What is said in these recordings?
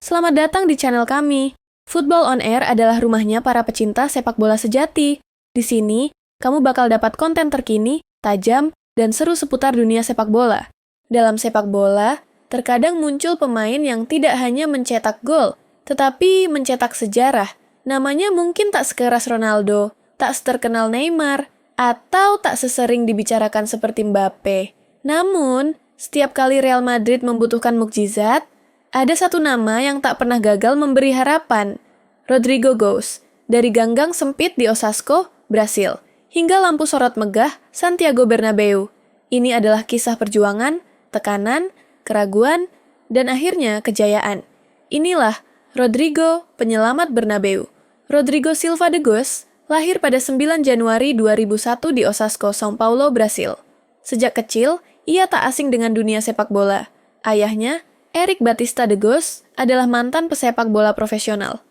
Selamat datang di channel kami. Football on Air adalah rumahnya para pecinta sepak bola sejati. Di sini, kamu bakal dapat konten terkini, tajam, dan seru seputar dunia sepak bola. Dalam sepak bola, terkadang muncul pemain yang tidak hanya mencetak gol, tetapi mencetak sejarah. Namanya mungkin tak sekeras Ronaldo, tak seterkenal Neymar, atau tak sesering dibicarakan seperti Mbappe. Namun, setiap kali Real Madrid membutuhkan mukjizat, ada satu nama yang tak pernah gagal memberi harapan. Rodrigo Goes, dari ganggang sempit di Osasco, Brasil, hingga lampu sorot megah Santiago Bernabeu. Ini adalah kisah perjuangan, tekanan, keraguan, dan akhirnya kejayaan. Inilah Rodrigo, penyelamat Bernabeu. Rodrigo Silva de Goes lahir pada 9 Januari 2001 di Osasco, São Paulo, Brasil. Sejak kecil, ia tak asing dengan dunia sepak bola. Ayahnya, Erik Batista de Goes, adalah mantan pesepak bola profesional.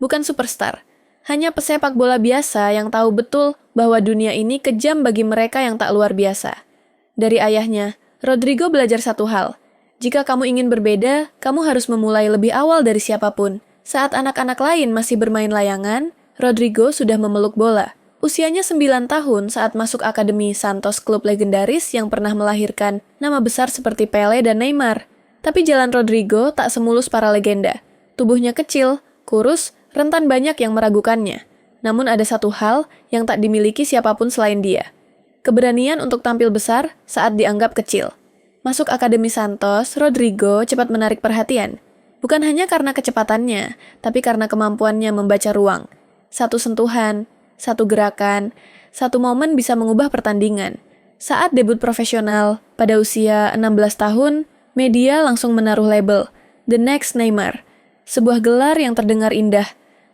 Bukan superstar, hanya pesepak bola biasa yang tahu betul bahwa dunia ini kejam bagi mereka yang tak luar biasa. Dari ayahnya, Rodrigo belajar satu hal. Jika kamu ingin berbeda, kamu harus memulai lebih awal dari siapapun. Saat anak-anak lain masih bermain layangan, Rodrigo sudah memeluk bola. Usianya 9 tahun saat masuk Akademi Santos, klub legendaris yang pernah melahirkan nama besar seperti Pele dan Neymar. Tapi jalan Rodrigo tak semulus para legenda. Tubuhnya kecil, kurus, rentan banyak yang meragukannya. Namun ada satu hal yang tak dimiliki siapapun selain dia. Keberanian untuk tampil besar saat dianggap kecil. Masuk Akademi Santos, Rodrigo cepat menarik perhatian. Bukan hanya karena kecepatannya, tapi karena kemampuannya membaca ruang. Satu sentuhan, satu gerakan, satu momen bisa mengubah pertandingan. Saat debut profesional, pada usia 16 tahun, media langsung menaruh label, The Next Neymar. Sebuah gelar yang terdengar indah,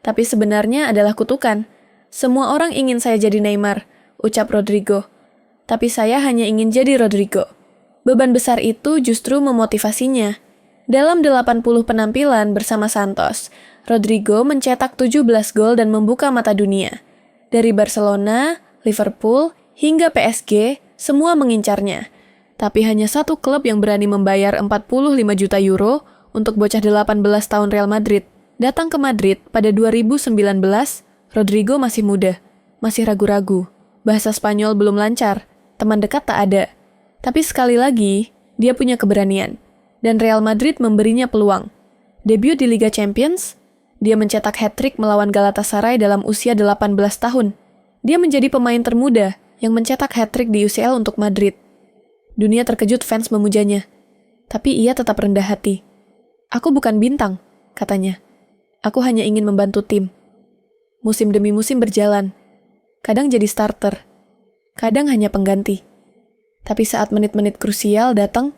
tapi sebenarnya adalah kutukan. Semua orang ingin saya jadi Neymar, ucap Rodrigo. Tapi saya hanya ingin jadi Rodrigo. Beban besar itu justru memotivasinya. Dalam 80 penampilan bersama Santos, Rodrigo mencetak 17 gol dan membuka mata dunia. Dari Barcelona, Liverpool, hingga PSG, semua mengincarnya. Tapi hanya satu klub yang berani membayar 45 juta euro untuk bocah 18 tahun Real Madrid. Datang ke Madrid pada 2019, Rodrigo masih muda, masih ragu-ragu. Bahasa Spanyol belum lancar, teman dekat tak ada. Tapi sekali lagi, dia punya keberanian. Dan Real Madrid memberinya peluang. Debut di Liga Champions, dia mencetak hat-trick melawan Galatasaray dalam usia 18 tahun. Dia menjadi pemain termuda yang mencetak hat-trick di UCL untuk Madrid. Dunia terkejut fans memujanya. Tapi ia tetap rendah hati. Aku bukan bintang, katanya. Aku hanya ingin membantu tim. Musim demi musim berjalan. Kadang jadi starter. Kadang hanya pengganti. Tapi saat menit-menit krusial datang,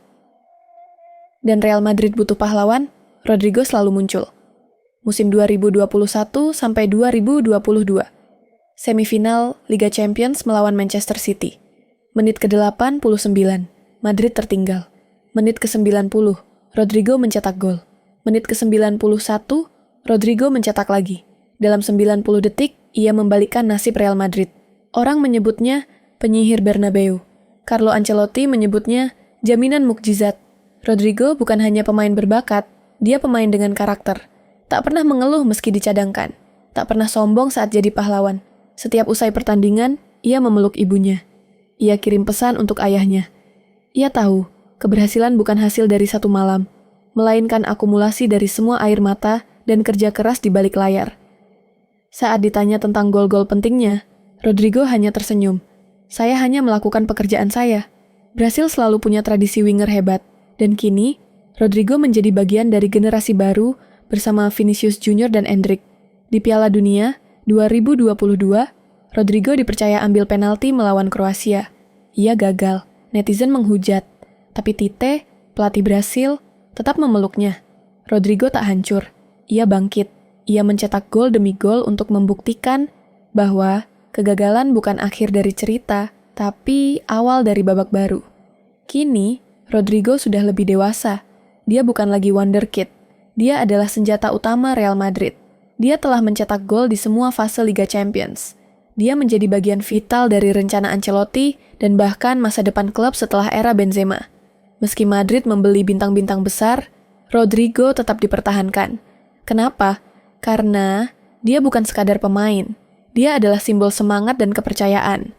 dan Real Madrid butuh pahlawan, Rodrigo selalu muncul. Musim 2021 sampai 2022. Semifinal Liga Champions melawan Manchester City. Menit ke-89, Madrid tertinggal. Menit ke-90, Rodrigo mencetak gol. Menit ke-91, Rodrigo mencetak lagi. Dalam 90 detik, ia membalikkan nasib Real Madrid. Orang menyebutnya penyihir Bernabeu. Carlo Ancelotti menyebutnya jaminan mukjizat. Rodrigo bukan hanya pemain berbakat, dia pemain dengan karakter. Tak pernah mengeluh meski dicadangkan. Tak pernah sombong saat jadi pahlawan. Setiap usai pertandingan, ia memeluk ibunya. Ia kirim pesan untuk ayahnya. Ia tahu, keberhasilan bukan hasil dari satu malam, melainkan akumulasi dari semua air mata dan kerja keras di balik layar. Saat ditanya tentang gol-gol pentingnya, Rodrigo hanya tersenyum. Saya hanya melakukan pekerjaan saya. Brasil selalu punya tradisi winger hebat. Dan kini, Rodrigo menjadi bagian dari generasi baru bersama Vinicius Junior dan Endrick. Di Piala Dunia 2022, Rodrigo dipercaya ambil penalti melawan Kroasia. Ia gagal, netizen menghujat. Tapi Tite, pelatih Brasil, tetap memeluknya. Rodrigo tak hancur. Ia bangkit. Ia mencetak gol demi gol untuk membuktikan bahwa kegagalan bukan akhir dari cerita, tapi awal dari babak baru. Kini, Rodrigo sudah lebih dewasa. Dia bukan lagi wonderkid. Dia adalah senjata utama Real Madrid. Dia telah mencetak gol di semua fase Liga Champions. Dia menjadi bagian vital dari rencana Ancelotti dan bahkan masa depan klub setelah era Benzema. Meski Madrid membeli bintang-bintang besar, Rodrigo tetap dipertahankan. Kenapa? Karena dia bukan sekadar pemain. Dia adalah simbol semangat dan kepercayaan.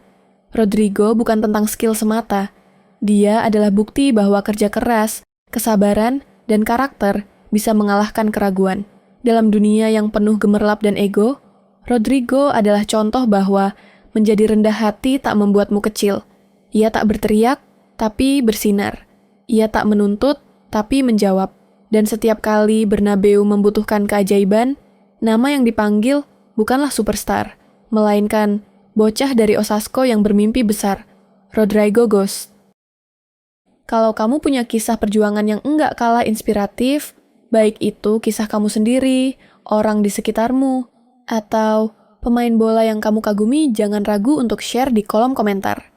Rodrigo bukan tentang skill semata. Dia adalah bukti bahwa kerja keras, kesabaran, dan karakter bisa mengalahkan keraguan. Dalam dunia yang penuh gemerlap dan ego, Rodrigo adalah contoh bahwa menjadi rendah hati tak membuatmu kecil. Ia tak berteriak, tapi bersinar. Ia tak menuntut, tapi menjawab. Dan setiap kali Bernabeu membutuhkan keajaiban, nama yang dipanggil bukanlah superstar, melainkan bocah dari Osasco yang bermimpi besar, Rodrigo Ghost. Kalau kamu punya kisah perjuangan yang enggak kalah inspiratif, baik itu kisah kamu sendiri, orang di sekitarmu, atau pemain bola yang kamu kagumi, jangan ragu untuk share di kolom komentar.